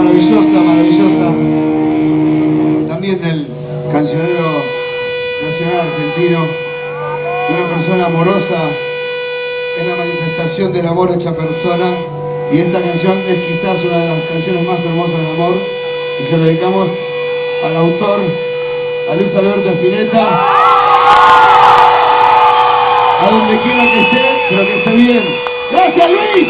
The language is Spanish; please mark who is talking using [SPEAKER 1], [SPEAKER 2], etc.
[SPEAKER 1] maravillosa, maravillosa. También del cancionero nacional argentino, de una persona amorosa, es la manifestación del amor hecha persona, y esta canción es quizás una de las canciones más hermosas del amor, y se lo dedicamos al autor, a Luis Alberto Spinetta, a donde quiera que esté, pero que esté bien. ¡Gracias, Luis!